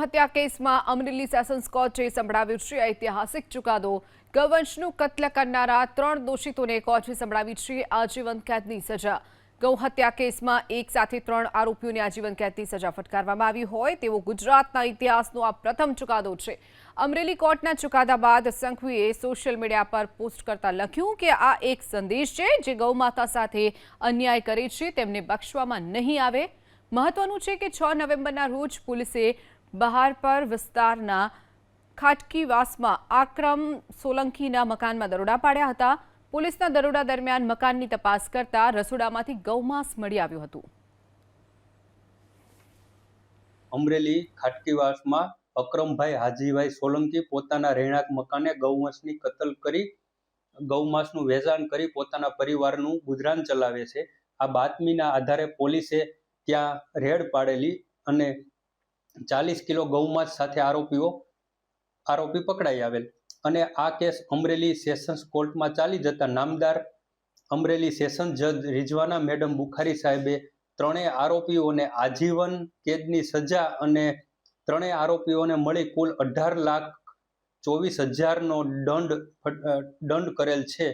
ગૌહત્યા કેસમાં અમરેલી સેશન્સ કોર્ટે સંભળાવ્યો છે ઐતિહાસિક ચુકાદો। ગૌવંશનું કત્લ કરનારા 3 દોષિતોને કોર્ટે સંભળાવી છે આજીવન કેદની સજા। ગૌહત્યા કેસમાં એક સાથે 3 આરોપીઓને આજીવન કેદની સજા ફટકારવામાં આવી હોય તેવો ગુજરાતના ઇતિહાસનો આ પ્રથમ ચુકાદો છે। અમરેલી કોર્ટના ચુકાદા બાદ સંઘવીએ સોશિયલ મીડિયા પર પોસ્ટ કરતા લખ્યું કે આ એક સંદેશ છે જે ગૌમાતા સાથે અન્યાય કરે છે તેમને બક્ષવામાં નહીં આવે। મહત્વનું છે કે 6 નવેમ્બરના રોજ પોલીસે બહારપર વિસ્તારના ખાટકીવાસમાં આક્રમ સોલંકીના મકાનમાં દરોડા પાડ્યા હતા। પોલીસના દરોડા દરમિયાન મકાનની તપાસ કરતા રસોડામાંથી ગૌમાંસ મળી આવ્યું હતું। અમરેલી ખાટકીવાસમાં અકરમભાઈ હાજીભાઈ સોલંકી પોતાના રહેણાંક મકાને ગૌવંશની કતલ કરી ગૌમાંસનું વેચાણ કરી પોતાના પરિવારનું ગુજરાન ચલાવે છે। આ બાતમીના આધારે પોલીસે ત્યાં રેડ પાડેલી અને 40 કિલો ગૌમાંસ સાથે આરોપી પકડાઈ આવેલ અને આ કેસ અમરેલી સેશન્સ કોર્ટમાં ચાલી જતા નામદાર અમરેલી સેશન જજ રિઝવાના મેડમ બુખારી સાહેબે ત્રણેય આરોપીઓને આજીવન કેદની સજા અને ત્રણેય આરોપીઓને મળી કુલ 18,24,000નો દંડ કરેલ છે।